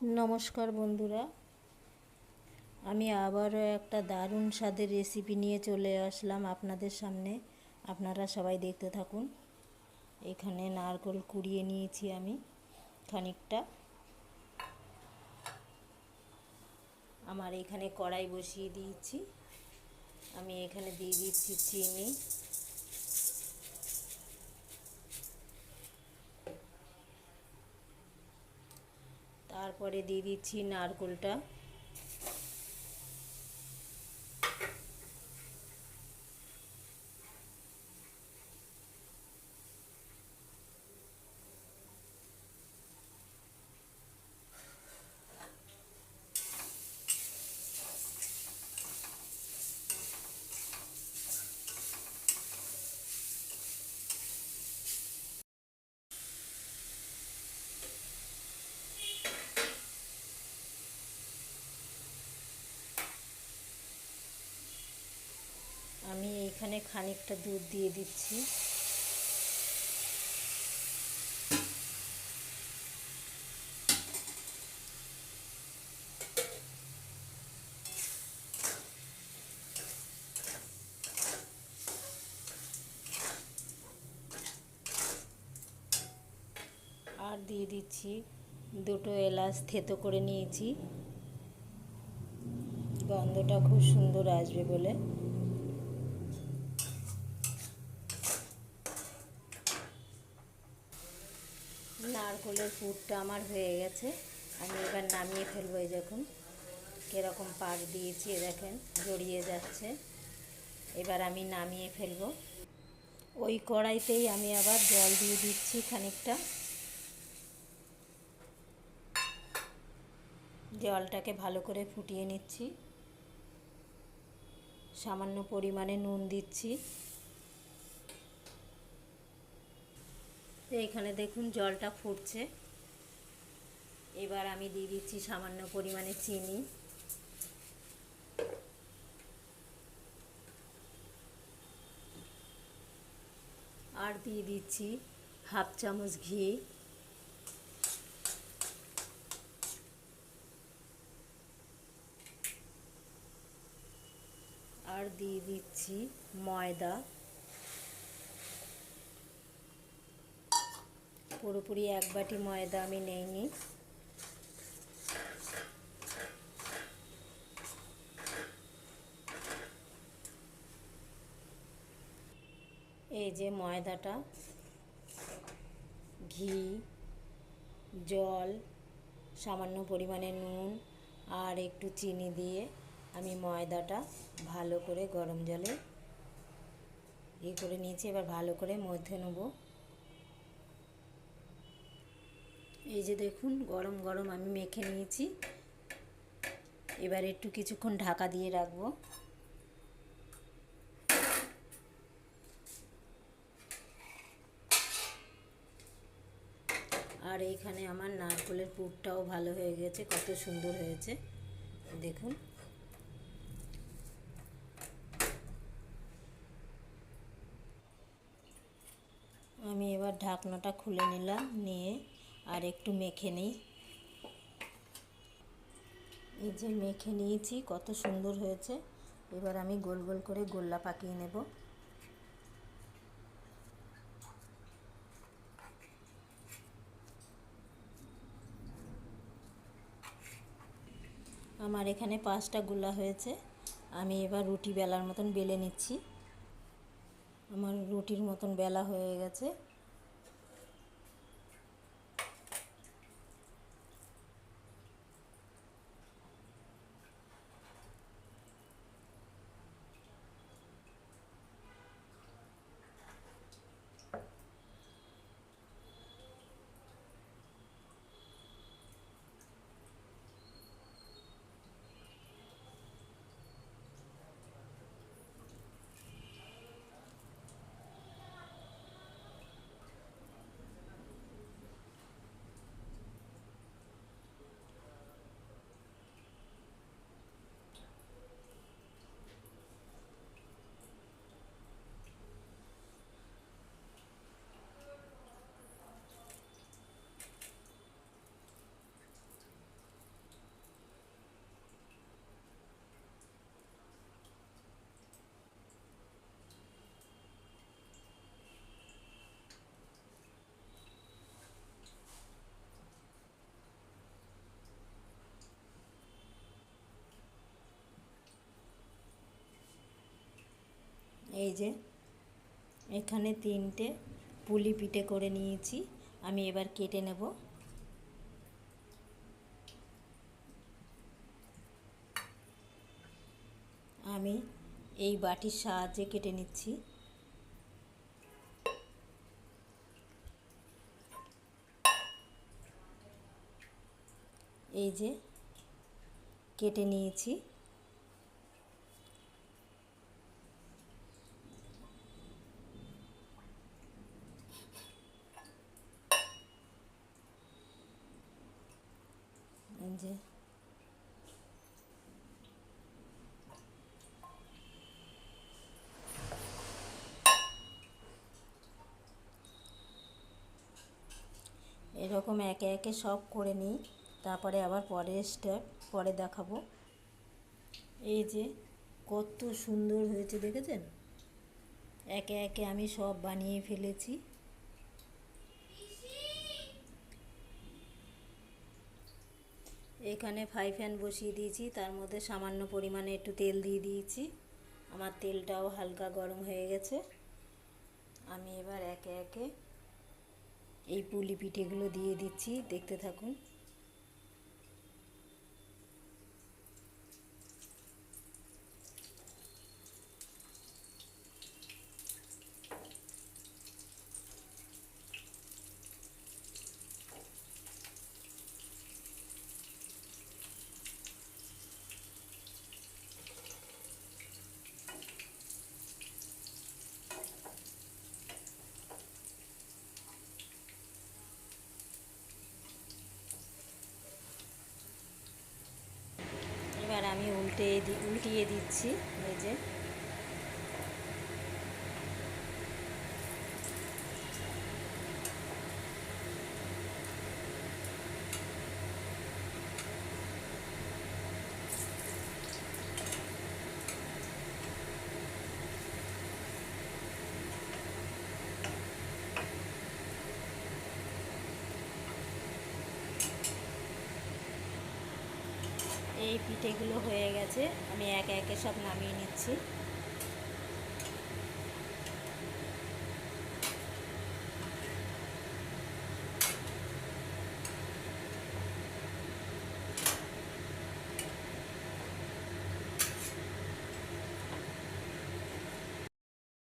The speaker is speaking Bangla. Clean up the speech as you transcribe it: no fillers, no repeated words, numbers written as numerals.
নমস্কার বন্ধুরা, আমি আবারও একটা দারুণ স্বাদের রেসিপি নিয়ে চলে আসলাম আপনাদের সামনে। আপনারা সবাই দেখতে থাকুন। এখানে নারকেল কুড়িয়ে নিয়েছি আমি খানিকটা। আমার এখানে কড়াই বসিয়ে দিয়েছি। আমি এখানে দিয়ে দিচ্ছি চিনি, তারপরে দিয়ে দিচ্ছি নারকেলটা। আমি এইখানে খানিকটা দুধ দিয়ে দিচ্ছি। আর দিয়ে দিচ্ছি দুটো এলাচ থেতো করে নিয়েছি, গন্ধটা খুব সুন্দর আসবে বলে। নারকেলের পুরটা আমার হয়ে গেছে। আমি এবার নামিয়ে ফেলবো। এই দেখুন কীরকম পাক দিয়েছি, দেখেন জড়িয়ে যাচ্ছে। এবার আমি নামিয়ে ফেলবো। ওই কড়াইতেই আমি আবার জল দিয়ে দিচ্ছি খানিকটা। জলটাকে ভালো করে ফুটিয়ে নিচ্ছি। সামান্য পরিমাণে নুন দিচ্ছি। এইখানে দেখুন জলটা ফুটছে। এবার আমি দিয়ে দিচ্ছি সামান্য পরিমাণে চিনি, আর দিয়ে দিচ্ছি হাফ চামচ ঘি, আর দিয়ে দিচ্ছি ময়দা। পুরোপুরি এক বাটি ময়দা আমি নেইনি। এই যে ময়দাটা, ঘি, জল, সামান্য পরিমাণে নুন আর একটু চিনি দিয়ে আমি ময়দাটা ভালো করে গরম জলে করে নিয়েছি। এবার ভালো করে মধ্যে নেব। এই যে দেখুন গরম গরম আমি মেখে নিয়েছি। এবার একটু কিছুক্ষণ ঢাকা দিয়ে রাখবো। আর এইখানে আমার নারকেলের পুরটাও ভালো হয়ে গেছে, কত সুন্দর হয়েছে দেখুন। আমি এবার ঢাকনাটা খুলে নিলাম, নিয়ে আর একটু মেখে নিই। এই যে মেখে নিয়েছি, কত সুন্দর হয়েছে। এবার আমি গোল গোল করে গোল্লা পাকিয়ে নেব। আমার এখানে 5টা গোলা হয়েছে। আমি এবার রুটি বেলার মতন বেলে নিচ্ছি। আমার রুটির মতন বেলা হয়ে গেছে। যে এখানে 3টে পুলি পিঠে করে নিয়েছি, আমি এবার কেটে নেব। আমি এই বাটির সাহায্যে কেটে নিচ্ছি। এই যে কেটে নিয়েছি। এই যে এরকম একে একে সব করে নিই, তারপরে আবার পরের স্টেপ পরে দেখাবো। এই যে কত সুন্দর হয়েছে দেখেছেন, একে একে আমি সব বানিয়ে ফেলেছি। এখানে ফ্রাই প্যান বসিয়ে দিয়েছি, তার মধ্যে সামান্য পরিমাণে একটু তেল দিয়ে দিয়েছি। আমার তেলটাও হালকা গরম হয়ে গেছে। আমি এবার একে একে এই পুলি পিঠেগুলো দিয়ে দিচ্ছি, দেখতে থাকুন। এবার আমি উল্টিয়ে দিচ্ছি। এই যে এই পিঠেগুলো হয়ে গেছে, আমি একে একে সব নামিয়ে নিচ্ছি।